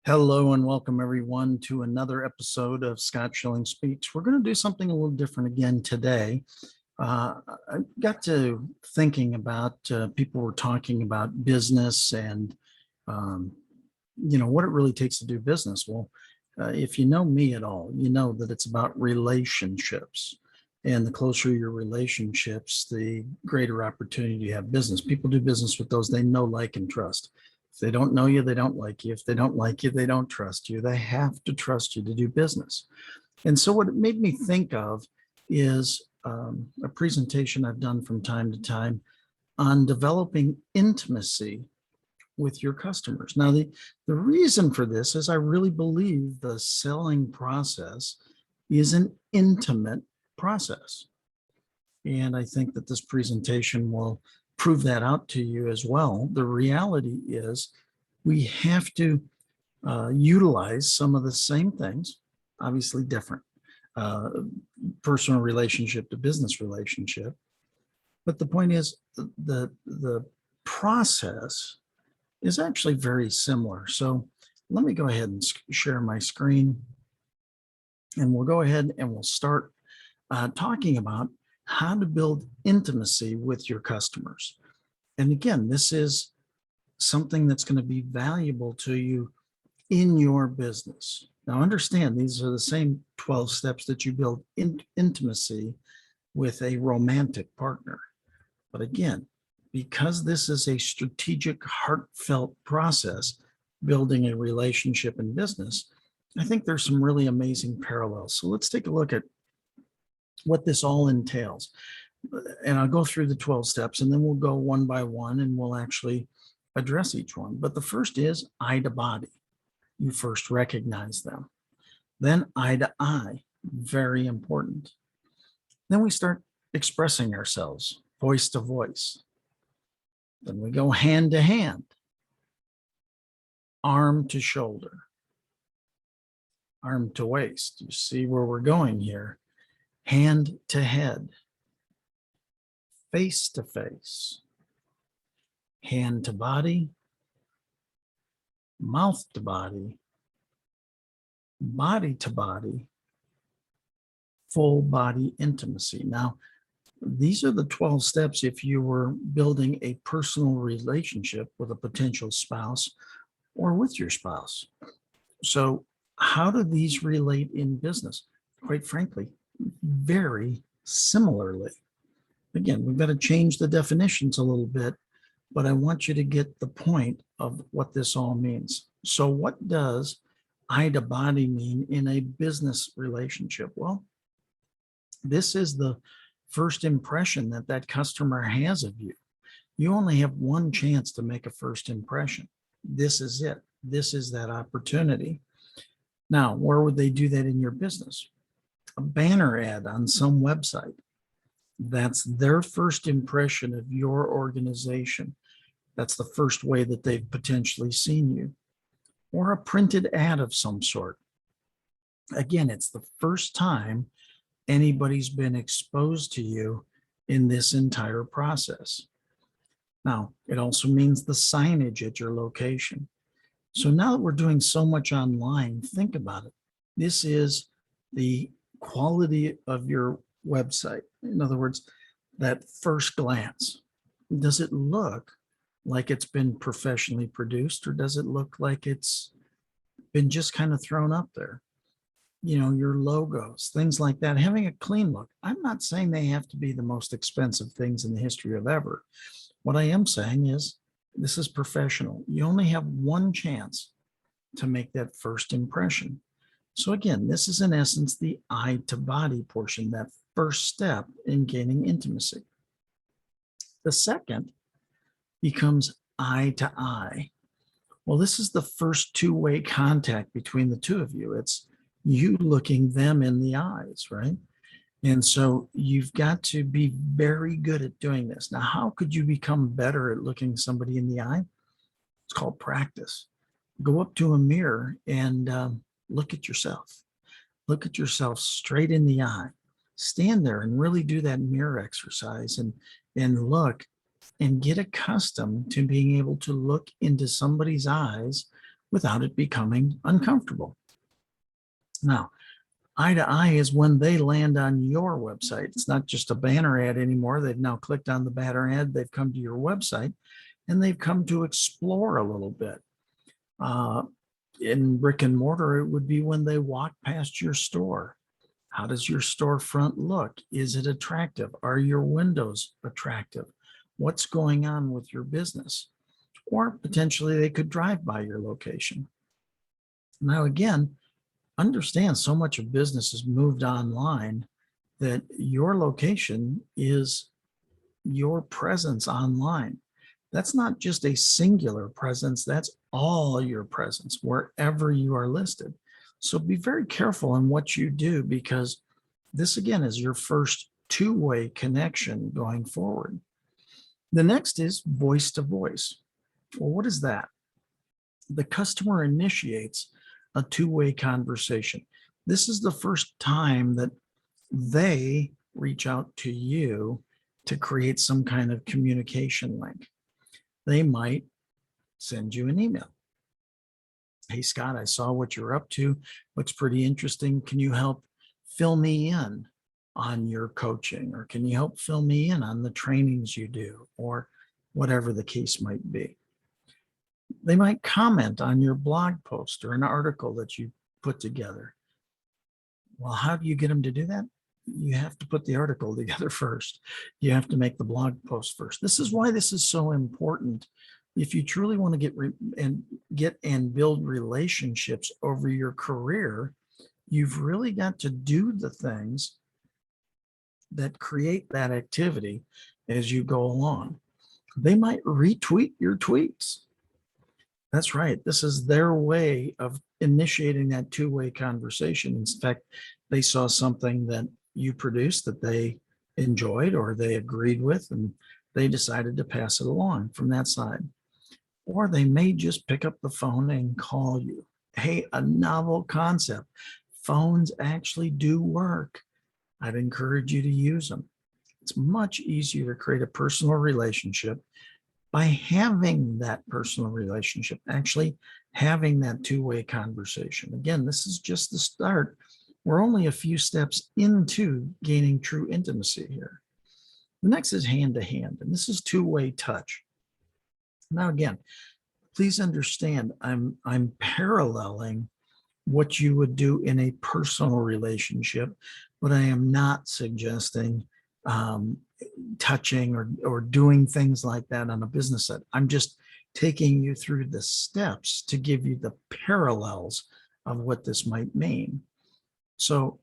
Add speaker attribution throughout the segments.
Speaker 1: Hello and welcome everyone to another episode of Scott Schilling Speaks. We're going to do something a little different again today. I got to thinking about people were talking about business and um, what it really takes to do business. Well, if you know me at all, you know that it's about relationships. And the closer your relationships, the greater opportunity you have business. People do business with those they know, like, and trust. If they don't know you, they don't like you. If they don't like you, they don't trust you. They have to trust you to do business. And so, what it made me think of is a presentation I've done from time to time on developing intimacy with your customers. Now, the reason for this is I really believe the selling process is an intimate process. And I think that this presentation will prove that out to you as well. The reality is we have to utilize some of the same things, obviously different, uh, personal relationship to business relationship. But the point is the process is actually very similar. So let me go ahead and share my screen, and we'll go ahead and we'll start talking about how to build intimacy with your customers. And again, this is something that's going to be valuable to you in your business. Now, understand these are the same 12 steps that you build intimacy with a romantic partner. But again, because this is a strategic, heartfelt process, building a relationship in business, I think there's some really amazing parallels. So let's take a look at what this all entails. And I'll go through the 12 steps and then we'll go one by one and we'll actually address each one. But the first is eye to body. You first recognize them. Then eye to eye, very important. Then we start expressing ourselves, voice to voice. Then we go hand to hand, arm to shoulder, arm to waist. You see where we're going here. Hand to head, face to face, hand to body, mouth to body, body to body, full body intimacy. Now, these are the 12 steps if you were building a personal relationship with a potential spouse or with your spouse. So, how do these relate in business? Quite frankly, very similarly. Again, we've got to change the definitions a little bit, but I want you to get the point of what this all means. So what does eye to body mean in a business relationship? Well, this is the first impression that that customer has of you. You only have one chance to make a first impression. This is it. This is that opportunity. Now, where would they do that in your business? A banner ad on some website. That's their first impression of your organization. That's the first way that they've potentially seen you. Or a printed ad of some sort. Again, it's the first time anybody's been exposed to you in this entire process. Now, it also means the signage at your location. So now that we're doing so much online, think about it. This is the quality of your website. In other words, that first glance. Does it look like it's been professionally produced, or does it look like it's been just kind of thrown up there? You know, your logos, things like that, having a clean look. I'm not saying they have to be the most expensive things in the history of ever. What I am saying is this is professional. You only have one chance to make that first impression. So again, this is in essence the eye to body portion, that first step in gaining intimacy. The second becomes eye to eye. Well, this is the first two-way contact between the two of you. It's you looking them in the eyes, right? And so you've got to be very good at doing this. Now, how could you become better at looking somebody in the eye? It's called practice. Go up to a mirror and look at yourself. Look at yourself straight in the eye. Stand there and really do that mirror exercise and look and get accustomed to being able to look into somebody's eyes without it becoming uncomfortable. Now, eye to eye is when they land on your website. It's not just a banner ad anymore. They've now clicked on the banner ad, they've come to your website, and they've come to explore a little bit. In brick and mortar, it would be when they walk past your store. How does your storefront look? Is it attractive? Are your windows attractive? What's going on with your business? Or potentially they could drive by your location. Now, again, understand so much of business has moved online that your location is your presence online. That's not just a singular presence, that's all your presence wherever you are listed. So be very careful in what you do, because this again is your first two-way connection going forward. The next is voice to voice. Well, what is that? The customer initiates a two-way conversation. This is the first time that they reach out to you to create some kind of communication link. They might send you an email. Hey, Scott, I saw what you're up to. Looks pretty interesting. Can you help fill me in on your coaching? Or can you help fill me in on the trainings you do? Or whatever the case might be. They might comment on your blog post or an article that you put together. Well, how do you get them to do that? You have to put the article together first. You have to make the blog post first. This is why this is so important. If you truly want to get and build relationships over your career, you've really got to do the things that create that activity as you go along. They might retweet your tweets. That's right. This is their way of initiating that two-way conversation. In fact, they saw something that you produced that they enjoyed or they agreed with, and they decided to pass it along from that side. Or they may just pick up the phone and call you. Hey, a novel concept. Phones actually do work. I'd encourage you to use them. It's much easier to create a personal relationship by having that personal relationship, actually having that two-way conversation. Again, this is just the start. We're only a few steps into gaining true intimacy here. The next is hand-to-hand, and this is two-way touch. Now, again, please understand, I'm paralleling what you would do in a personal relationship, but I am not suggesting touching or doing things like that on a business set. I'm just taking you through the steps to give you the parallels of what this might mean. So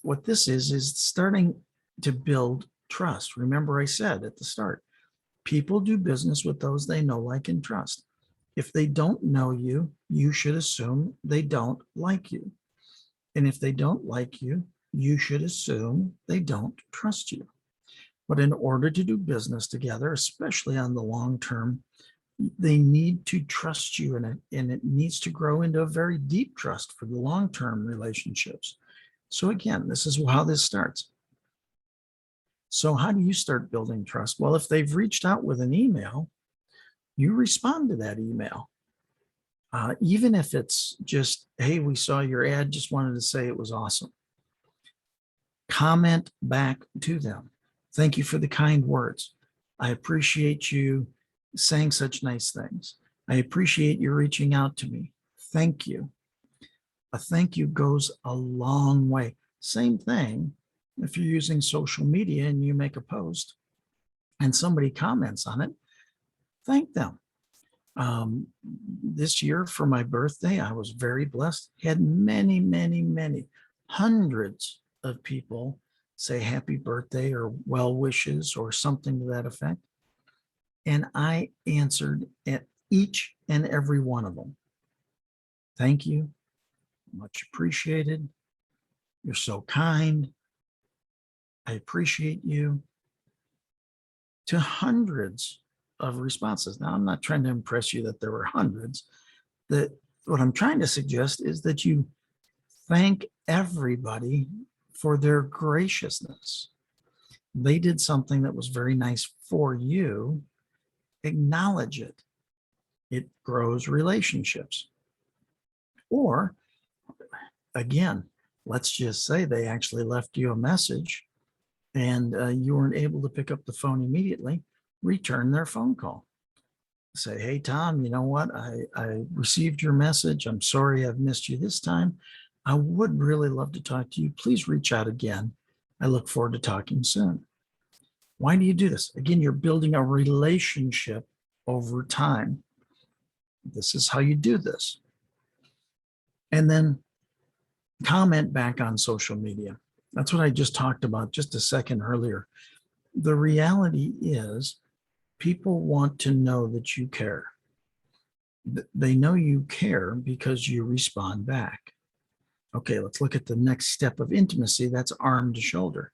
Speaker 1: what this is starting to build trust. Remember, I said at the start, people do business with those they know, like, and trust. If they don't know you, you should assume they don't like you. And if they don't like you, you should assume they don't trust you. But in order to do business together, especially on the long term, they need to trust you, and it needs to grow into a very deep trust for the long-term relationships. So again, this is how this starts. So how do you start building trust? Well, if they've reached out with an email, you respond to that email. Even if it's just, hey, we saw your ad, just wanted to say it was awesome. Comment back to them. Thank you for the kind words. I appreciate you saying such nice things. I appreciate you reaching out to me. Thank you. A thank you goes a long way. Same thing if you're using social media and you make a post and somebody comments on it, thank them. This year for my birthday, I was very blessed. Had many, hundreds of people say happy birthday or well wishes or something to that effect. And I answered at each and every one of them. Thank you. Much appreciated. You're so kind. I appreciate you. To hundreds of responses. Now, I'm not trying to impress you that there were hundreds. What I'm trying to suggest is that you thank everybody for their graciousness. They did something that was very nice for you. Acknowledge it. It grows relationships. Or again, let's just say they actually left you a message and you weren't able to pick up the phone immediately. Return their phone call. Say, hey, Tom, you know what? I received your message. I'm sorry I've missed you this time. I would really love to talk to you. Please reach out again. I look forward to talking soon. Why do you do this? Again, you're building a relationship over time. This is how you do this. And then comment back on social media. That's what I just talked about just a second earlier. The reality is people want to know that you care. They know you care because you respond back. Okay, let's look at the next step of intimacy. That's arm to shoulder.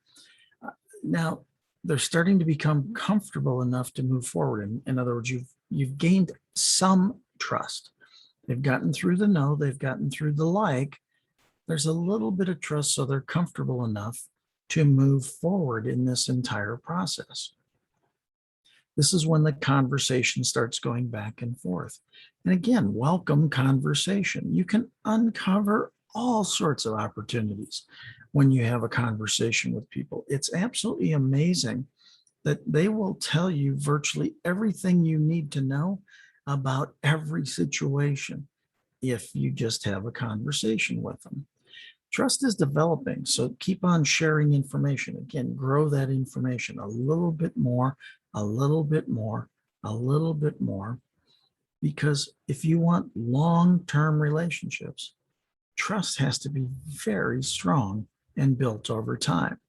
Speaker 1: Now, they're starting to become comfortable enough to move forward. In other words, you've gained some trust. They've gotten through the no, they've gotten through the like. There's a little bit of trust, so they're comfortable enough to move forward in this entire process. This is when the conversation starts going back and forth. And again, welcome conversation. You can uncover all sorts of opportunities when you have a conversation with people. It's absolutely amazing that they will tell you virtually everything you need to know about every situation if you just have a conversation with them. Trust is developing, so keep on sharing information. Again, grow that information a little bit more, a little bit more, a little bit more, because if you want long-term relationships, trust has to be very strong and built over time.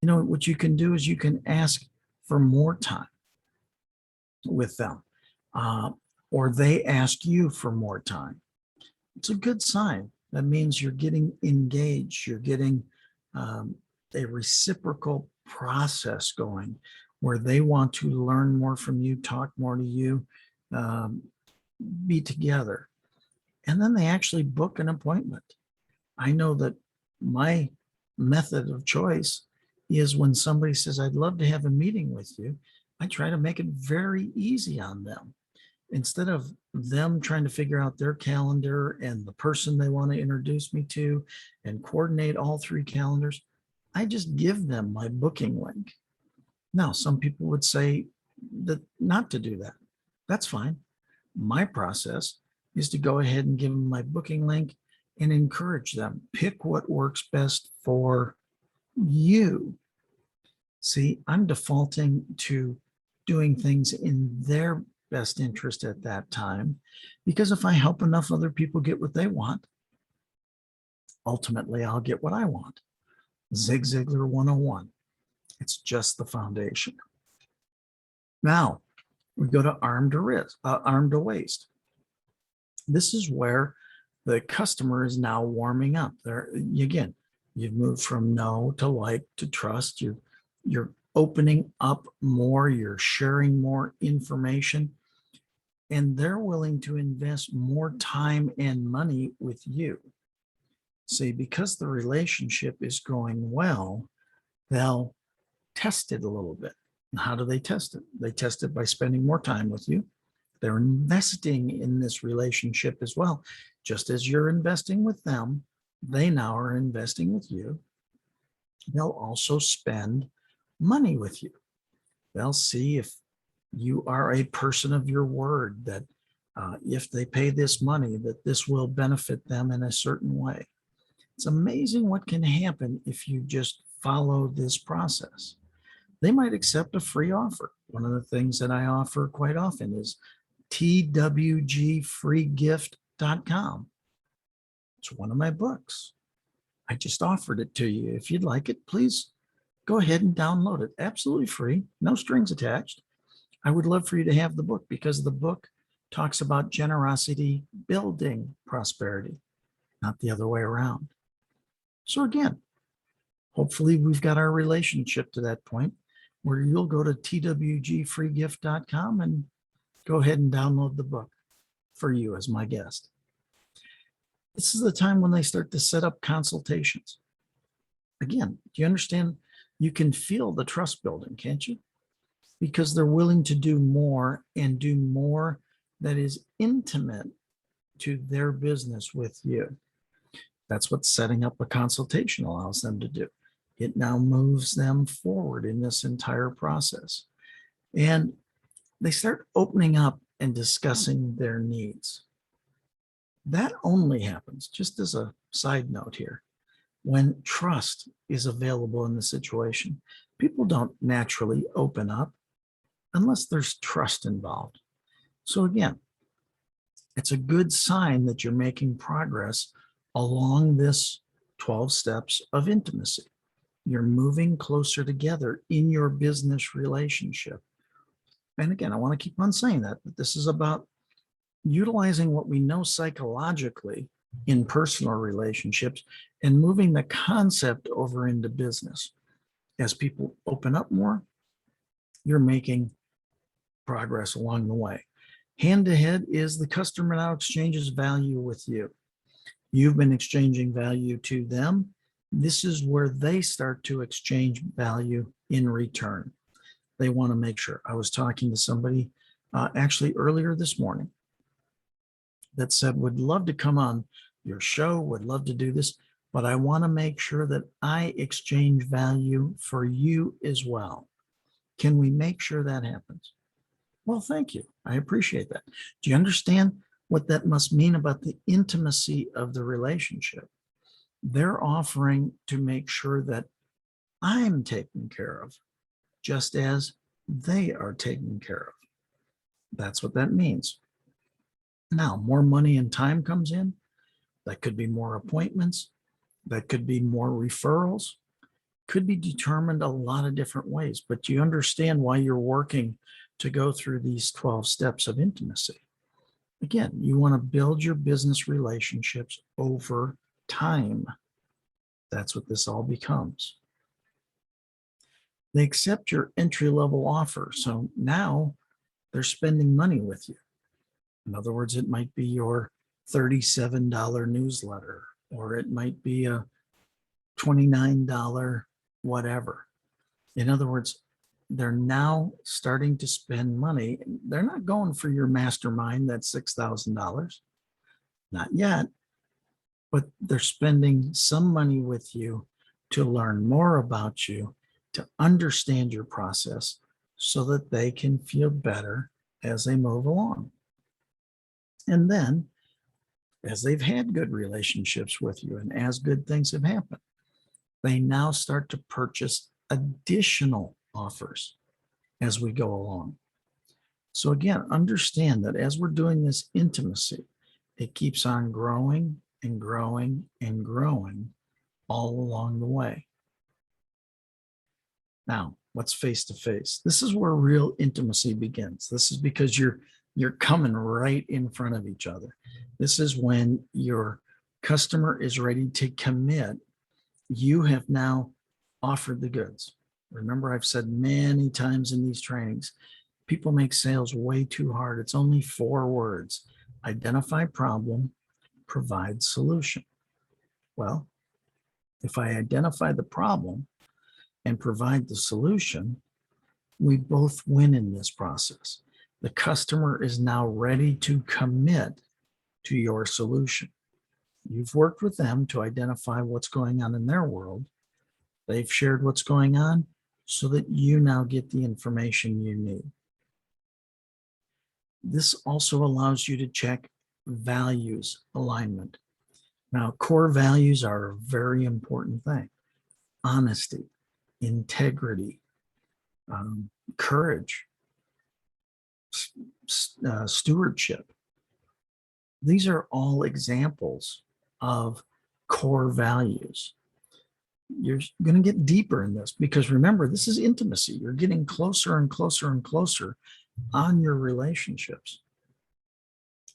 Speaker 1: You know, what you can do is you can ask for more time with them, or they ask you for more time. It's a good sign. That means you're getting engaged. You're getting a reciprocal process going where they want to learn more from you, talk more to you, be together. And then they actually book an appointment. I know that my method of choice is when somebody says, I'd love to have a meeting with you, I try to make it very easy on them. Instead of them trying to figure out their calendar and the person they want to introduce me to and coordinate all three calendars, I just give them my booking link. Now, some people would say that not to do that. That's fine. My process is to go ahead and give them my booking link and encourage them. Pick what works best for you. See, I'm defaulting to doing things in their best interest at that time, because if I help enough other people get what they want, ultimately I'll get what I want. Zig Ziglar 101. It's just the foundation. Now we go to arm to wrist, arm to waist. This is where the customer is now warming up. There again, you've moved from no to like to trust. You're opening up more. You're sharing more information, and they're willing to invest more time and money with you. See, because the relationship is going well, they'll test it a little bit. And how do they test it? They test it by spending more time with you. They're investing in this relationship as well. Just as you're investing with them, they now are investing with you. They'll also spend money with you. They'll see if you are a person of your word, that if they pay this money, that this will benefit them in a certain way. It's amazing what can happen if you just follow this process. They might accept a free offer. One of the things that I offer quite often is twgfreegift.com. It's one of my books. I just offered it to you. If you'd like it, please go ahead and download it. Absolutely free, no strings attached. I would love for you to have the book, because the book talks about generosity building prosperity, not the other way around. So again, hopefully we've got our relationship to that point where you'll go to twgfreegift.com and go ahead and download the book for you as my guest. This is the time when they start to set up consultations. Again, do you understand? You can feel the trust building, can't you? Because they're willing to do more, and do more that is intimate to their business with you. That's what setting up a consultation allows them to do. It now moves them forward in this entire process. And they start opening up and discussing their needs. That only happens, just as a side note here, when trust is available in the situation. People don't naturally open up unless there's trust involved. So again, it's a good sign that you're making progress along this 12 steps of intimacy. You're moving closer together in your business relationship. And again, I want to keep on saying that, but this is about utilizing what we know psychologically in personal relationships and moving the concept over into business. As people open up more, you're making progress along the way. Hand to head is the customer now exchanges value with you. You've been exchanging value to them. This is where they start to exchange value in return. They want to make sure. I was talking to somebody actually earlier this morning that said, would love to come on your show, would love to do this, but I want to make sure that I exchange value for you as well. Can we make sure that happens? Well, thank you. I appreciate that. Do you understand what that must mean about the intimacy of the relationship? They're offering to make sure that I'm taken care of, just as they are taken care of. That's what that means. Now, more money and time comes in. That could be more appointments. That could be more referrals. Could be determined a lot of different ways, but you understand why you're working to go through these 12 steps of intimacy. Again, you want to build your business relationships over time. That's what this all becomes. They accept your entry-level offer. So now they're spending money with you. In other words, it might be your $37 newsletter, or it might be a $29 whatever. In other words, they're now starting to spend money. They're not going for your mastermind, that's $6,000. Not yet, but they're spending some money with you to learn more about you, to understand your process so that they can feel better as they move along. And then, as they've had good relationships with you and as good things have happened, they now start to purchase additional offers as we go along. So again, understand that as we're doing this intimacy, it keeps on growing and growing and growing all along the way. Now, what's face to face? This is where real intimacy begins. This is because you're coming right in front of each other. This is when your customer is ready to commit. You have now offered the goods. Remember, I've said many times in these trainings, people make sales way too hard. It's only 4 words: identify problem, provide solution. Well, if I identify the problem and provide the solution, we both win in this process. The customer is now ready to commit to your solution. You've worked with them to identify what's going on in their world. They've shared what's going on so that you now get the information you need. This also allows you to check values alignment. Now, core values are a very important thing. Honesty, integrity, courage, stewardship. These are all examples of core values. You're going to get deeper in this because remember, this is intimacy. You're getting closer and closer and closer on your relationships.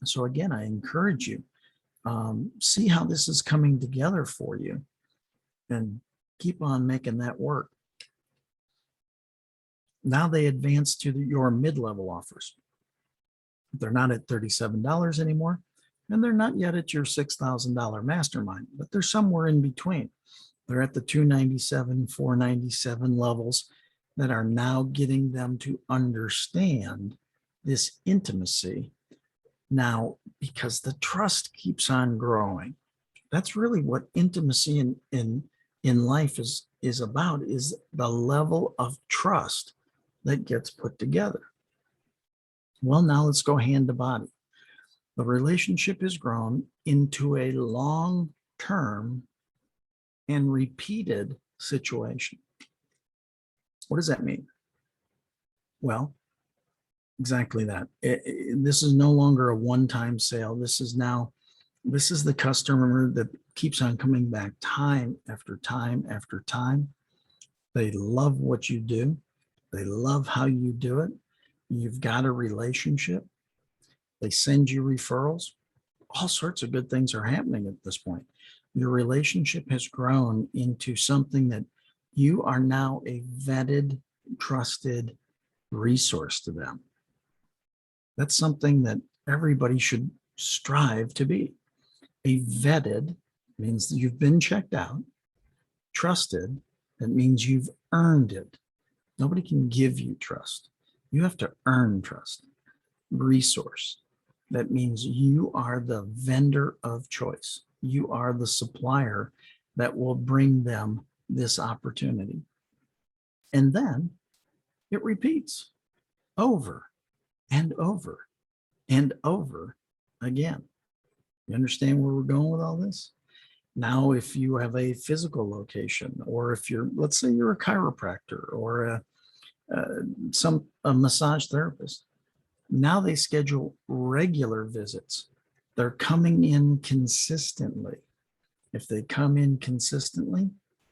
Speaker 1: So again, I encourage you, see how this is coming together for you and keep on making that work. Now they advance to your mid-level offers. They're not at $37 anymore, and they're not yet at your $6,000 mastermind, but they're somewhere in between. They're at the $297, $497 levels that are now getting them to understand this intimacy. Now, because the trust keeps on growing. That's really what intimacy in life is about, is the level of trust that gets put together. Well, now let's go hand to body. The relationship has grown into a long-term and repeated situation. What does that mean? Well, exactly that. This is no longer a one-time sale. This is the customer that keeps on coming back time after time after time. They love what you do. They love how you do it. You've got a relationship. They send you referrals. All sorts of good things are happening at this point. Your relationship has grown into something that you are now a vetted, trusted resource to them. That's something that everybody should strive to be. A vetted means that you've been checked out. Trusted, that means you've earned it. Nobody can give you trust. You have to earn trust. Resource, that means you are the vendor of choice. You are the supplier that will bring them this opportunity. And then it repeats over and over and over again. You understand where we're going with all this? Now, if you have a physical location, or if you're, let's say you're a chiropractor or a massage therapist, now they schedule regular visits. They're coming in consistently. If they come in consistently,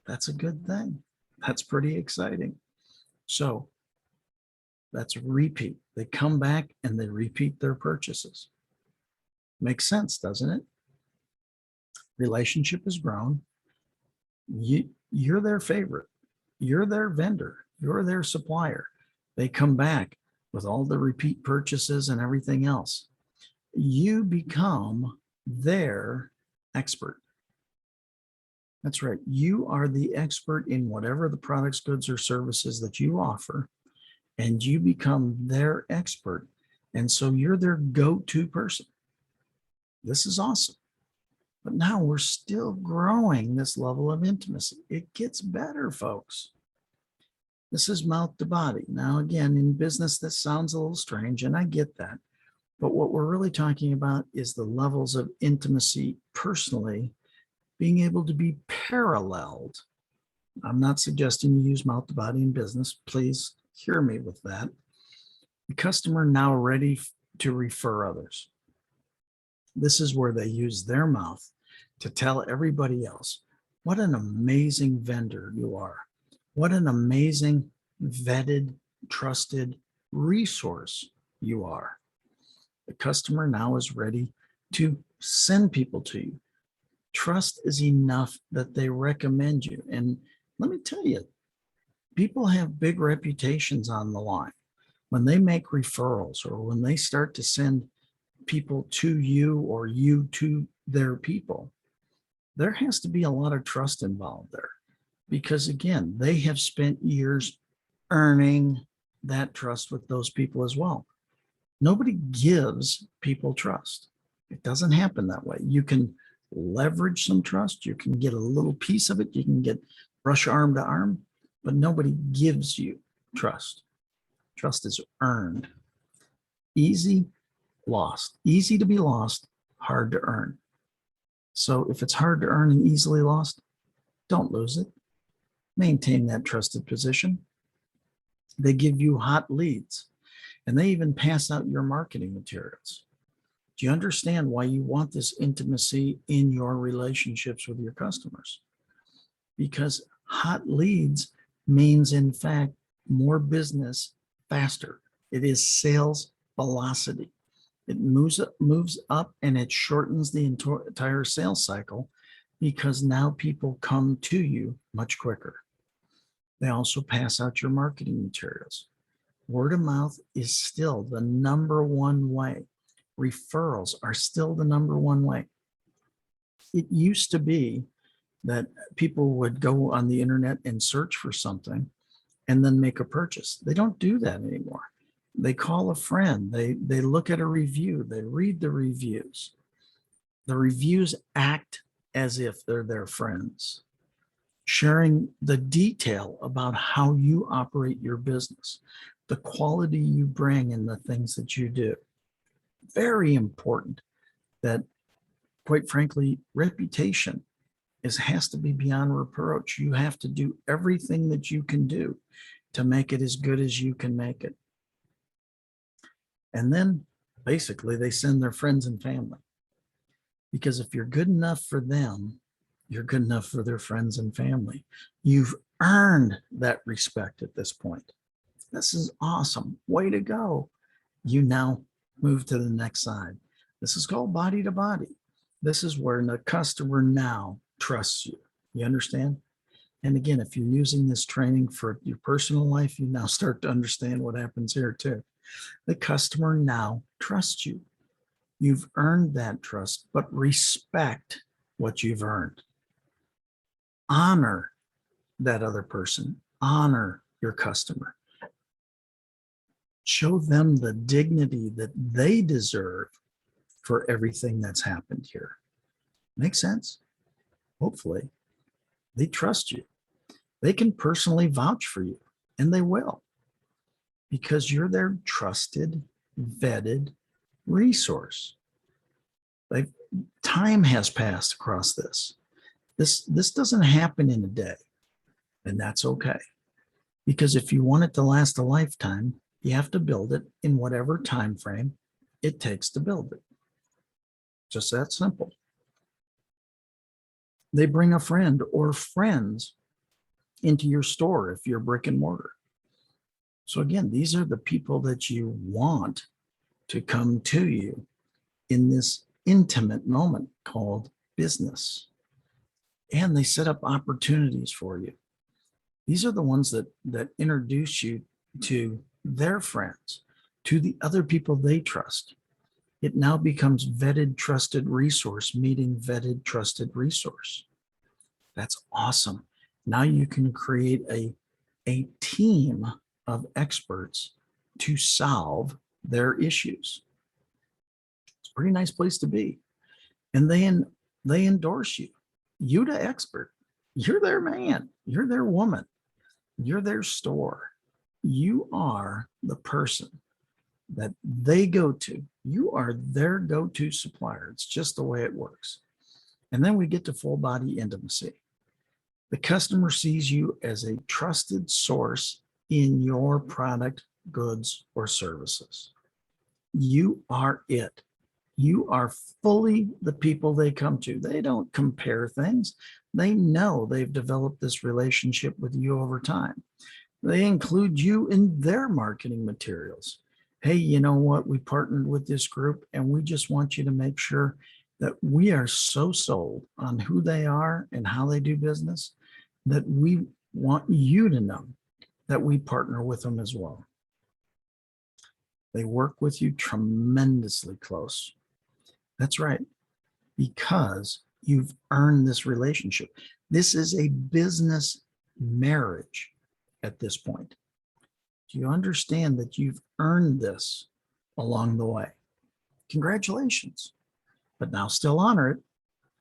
Speaker 1: that's a good thing. That's pretty exciting. So that's repeat. They come back and they repeat their purchases. Makes sense, doesn't it? Relationship has grown. You're their favorite. You're their vendor. You're their supplier. They come back with all the repeat purchases and everything else. You become their expert. That's right. You are the expert in whatever the products, goods, or services that you offer, and you become their expert. And so you're their go-to person. This is awesome. But now we're still growing this level of intimacy. It gets better, folks. This is mouth to body. Now, again, in business, this sounds a little strange, and I get that. But what we're really talking about is the levels of intimacy personally being able to be paralleled. I'm not suggesting you use mouth to body in business. Please hear me with that. The customer now ready to refer others. This is where they use their mouth to tell everybody else what an amazing vendor you are. What an amazing, vetted, trusted resource you are. The customer now is ready to send people to you. Trust is enough that they recommend you. And let me tell you, people have big reputations on the line. When they make referrals or when they start to send people to you or you to their people, there has to be a lot of trust involved there. Because again, they have spent years earning that trust with those people as well. Nobody gives people trust. It doesn't happen that way. You can leverage some trust. You can get a little piece of it. You can get brush arm to arm, but nobody gives you trust. Trust is earned. Easy, lost. Easy to be lost, hard to earn. So if it's hard to earn and easily lost, don't lose it. Maintain that trusted position. They give you hot leads, and they even pass out your marketing materials. Do you understand why you want this intimacy in your relationships with your customers? Because hot leads means, in fact, more business faster. It is sales velocity. It moves up and it shortens the entire sales cycle because now people come to you much quicker. They also pass out your marketing materials. Word of mouth is still the number one way. Referrals are still the number one way. It used to be that people would go on the internet and search for something and then make a purchase. They don't do that anymore. They call a friend. They look at a review. They read the reviews. The reviews act as if they're their friends, sharing the detail about how you operate your business, the quality you bring in the things that you do. Very important that, quite frankly, reputation has to be beyond reproach. You have to do everything that you can do to make it as good as you can make it. And then basically they send their friends and family. Because if you're good enough for them, you're good enough for their friends and family. You've earned that respect at this point. This is awesome. Way to go. You now move to the next side. This is called body to body. This is where the customer now trusts you. You understand? And again, if you're using this training for your personal life, you now start to understand what happens here too. The customer now trusts you. You've earned that trust, but respect what you've earned. Honor that other person. Honor your customer. Show them the dignity that they deserve for everything that's happened here. Make sense? Hopefully. They trust you. They can personally vouch for you, and they will, because you're their trusted, vetted resource. Like, time has passed across this. This doesn't happen in a day, and that's okay. Because if you want it to last a lifetime, you have to build it in whatever time frame it takes to build it. Just that simple. They bring a friend or friends into your store if you're brick and mortar. So again, these are the people that you want to come to you in this intimate moment called business. And they set up opportunities for you. These are the ones that introduce you to their friends, to the other people they trust. It now becomes vetted, trusted resource meeting vetted, trusted resource. That's awesome. Now you can create a team of experts to solve their issues. It's a pretty nice place to be. And they endorse you. You the expert. You're their man. You're their woman. You're their store. You are the person that they go to. You are their go-to supplier. It's just the way it works. And then we get to full body intimacy. The customer sees you as a trusted source in your product, goods, or services. You are it. You are fully the people they come to. They don't compare things. They know they've developed this relationship with you over time. They include you in their marketing materials. Hey, you know what? We partnered with this group and we just want you to make sure that we are so sold on who they are and how they do business that we want you to know that we partner with them as well. They work with you tremendously close. That's right, because you've earned this relationship. This is a business marriage at this point. Do you understand that you've earned this along the way? Congratulations. But now still honor it.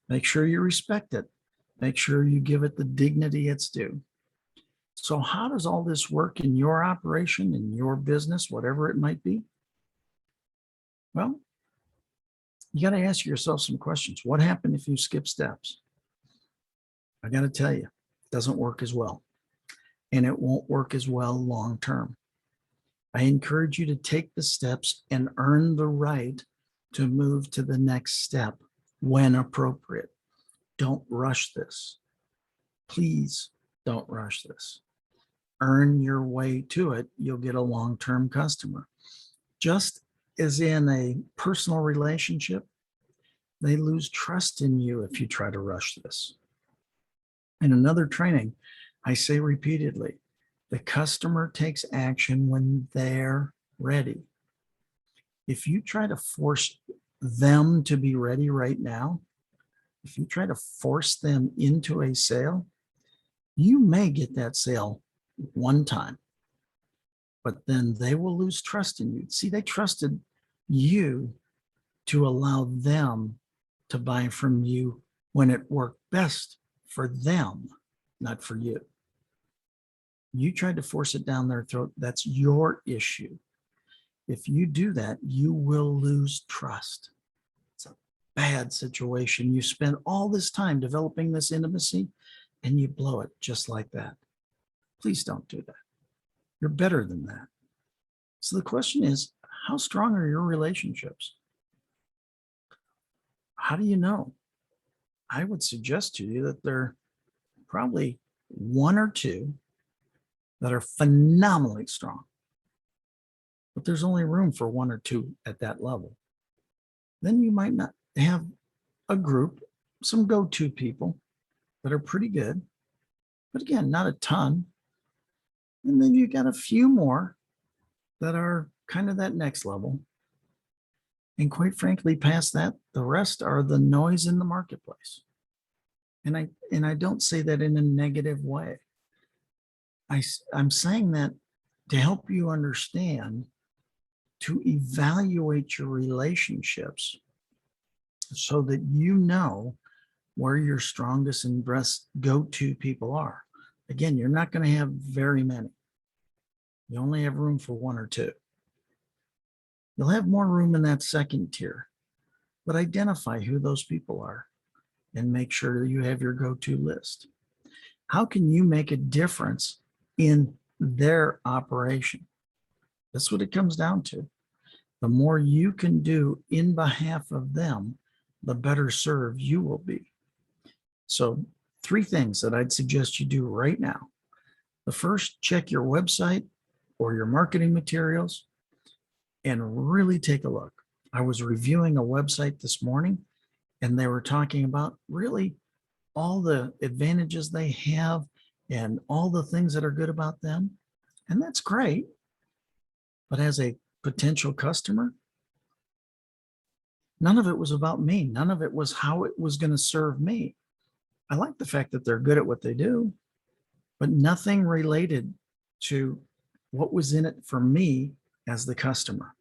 Speaker 1: Make sure you respect it. Make sure you give it the dignity it's due. So how does all this work in your operation, in your business, whatever it might be? Well, you got to ask yourself some questions. What happened if you skip steps? I got to tell you, it doesn't work as well. And it won't work as well long term. I encourage you to take the steps and earn the right to move to the next step when appropriate. Don't rush this. Please don't rush this. Earn your way to it. You'll get a long-term customer. Just as in a personal relationship, they lose trust in you if you try to rush this. In another training, I say repeatedly, the customer takes action when they're ready. If you try to force them to be ready right now, if you try to force them into a sale, you may get that sale one time, but then they will lose trust in you. See, they trusted you to allow them to buy from you when it worked best for them, not for you. You tried to force it down their throat. That's your issue. If you do that, you will lose trust. It's a bad situation. You spend all this time developing this intimacy and you blow it just like that. Please don't do that. You're better than that. So the question is, how strong are your relationships? How do you know? I would suggest to you that there are probably one or two that are phenomenally strong, but there's only room for one or two at that level. Then you might not have a group, some go-to people that are pretty good, but again, not a ton. And then you got a few more that are kind of that next level. And quite frankly, past that, the rest are the noise in the marketplace. And I don't say that in a negative way. I'm saying that to help you understand, to evaluate your relationships so that you know where your strongest and best go-to people are. Again, you're not going to have very many. You only have room for one or two. You'll have more room in that second tier, but identify who those people are and make sure you have your go-to list. How can you make a difference in their operation? That's what it comes down to. The more you can do in behalf of them, the better served you will be. So 3 things that I'd suggest you do right now. The first, check your website or your marketing materials and really take a look. I was reviewing a website this morning and they were talking about really all the advantages they have and all the things that are good about them. And that's great. But as a potential customer, none of it was about me. None of it was how it was going to serve me. I like the fact that they're good at what they do, but nothing related to what was in it for me as the customer.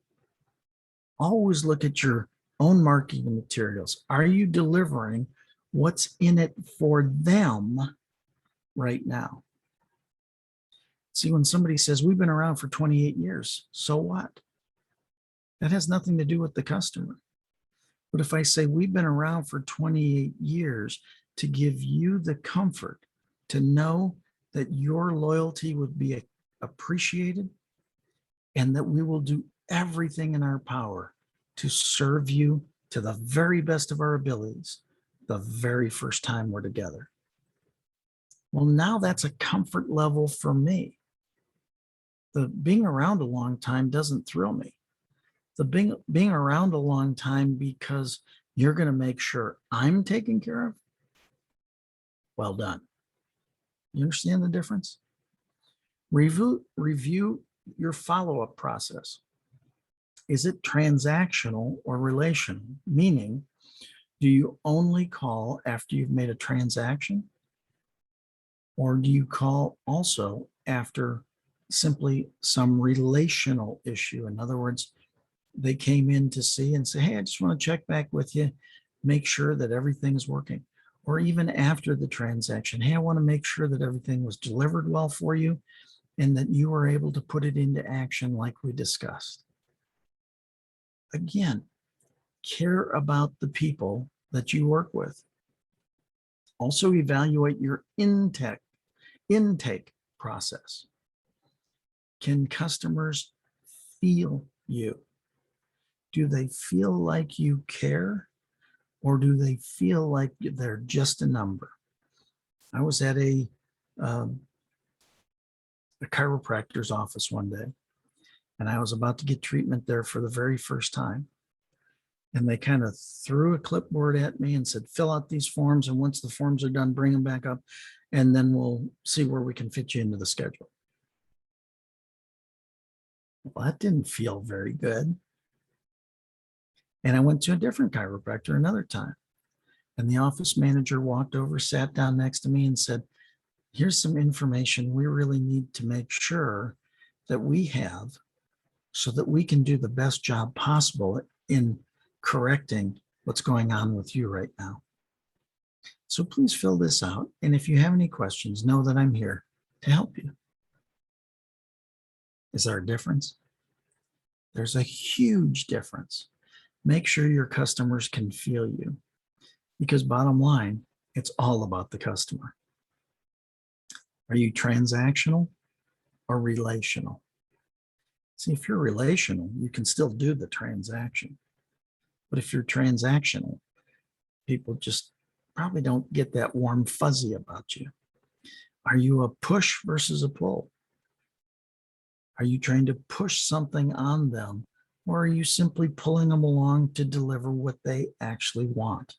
Speaker 1: Always look at your own marketing materials. Are you delivering what's in it for them right now? See, when somebody says, we've been around for 28 years, so what? That has nothing to do with the customer. But if I say, we've been around for 28 years to give you the comfort to know that your loyalty would be appreciated and that we will do everything in our power to serve you to the very best of our abilities the very first time we're together. Well, now that's a comfort level for me. The being around a long time doesn't thrill me. The being around a long time because you're going to make sure I'm taken care of, well done. You understand the difference? Review your follow-up process. Is it transactional or relational? Meaning, do you only call after you've made a transaction? Or do you call also after simply some relational issue? In other words, they came in to see and say, hey, I just want to check back with you, make sure that everything's working. Or even after the transaction, hey, I want to make sure that everything was delivered well for you and that you were able to put it into action like we discussed. Again, care about the people that you work with. Also evaluate your intake process. Can customers feel you? Do they feel like you care, or do they feel like they're just a number? I was at a chiropractor's office one day, and I was about to get treatment there for the very first time. And they kind of threw a clipboard at me and said, fill out these forms. And once the forms are done, bring them back up. And then we'll see where we can fit you into the schedule. Well, that didn't feel very good. And I went to a different chiropractor another time. And the office manager walked over, sat down next to me and said, here's some information we really need to make sure that we have so that we can do the best job possible in correcting what's going on with you right now. So please fill this out. And if you have any questions, know that I'm here to help you. Is there a difference? There's a huge difference. Make sure your customers can feel you, because bottom line, it's all about the customer. Are you transactional or relational? See, if you're relational, you can still do the transaction. But if you're transactional, people just probably don't get that warm fuzzy about you. Are you a push versus a pull? Are you trying to push something on them, or are you simply pulling them along to deliver what they actually want?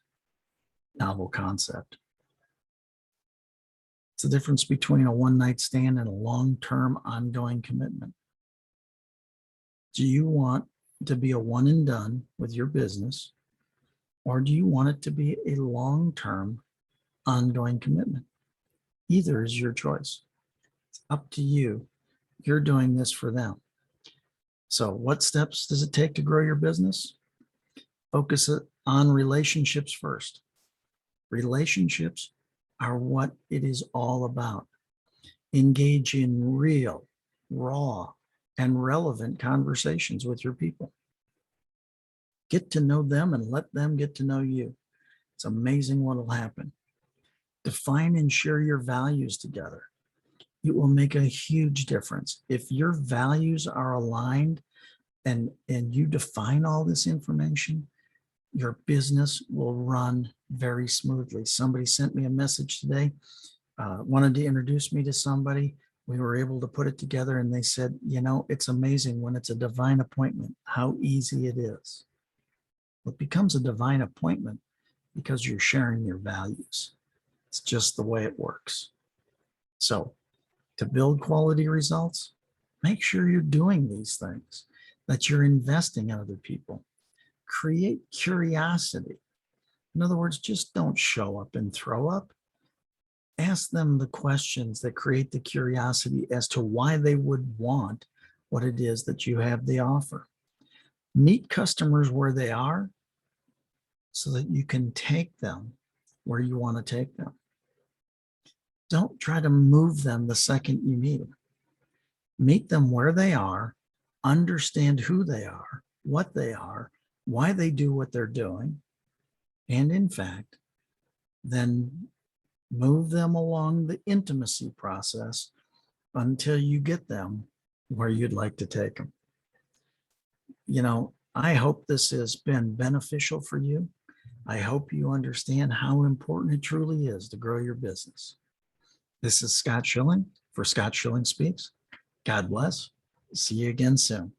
Speaker 1: Novel concept. It's the difference between a one-night stand and a long-term ongoing commitment. Do you want to be a one and done with your business, or do you want it to be a long-term ongoing commitment? Either is your choice. It's up to you. You're doing this for them. So what steps does it take to grow your business? Focus on relationships first. Relationships are what it is all about. Engage in real, raw, and relevant conversations with your people. Get to know them and let them get to know you. It's amazing what will happen. Define and share your values together. It will make a huge difference. If your values are aligned and you define all this information, your business will run very smoothly. Somebody sent me a message today, wanted to introduce me to somebody. We were able to put it together, and they said, it's amazing when it's a divine appointment, how easy it is. It becomes a divine appointment because you're sharing your values. It's just the way it works. So to build quality results, make sure you're doing these things, that you're investing in other people. Create curiosity. In other words, just don't show up and throw up. Ask them the questions that create the curiosity as to why they would want what it is that you have to offer. Meet customers where they are so that you can take them where you want to take them. Don't try to move them the second you meet them. Meet them where they are, understand who they are, what they are, why they do what they're doing, and in fact, then move them along the intimacy process until you get them where you'd like to take them. I hope this has been beneficial for you. I hope you understand how important it truly is to grow your business. This is Scott Schilling for Scott Schilling Speaks. God bless. See you again soon.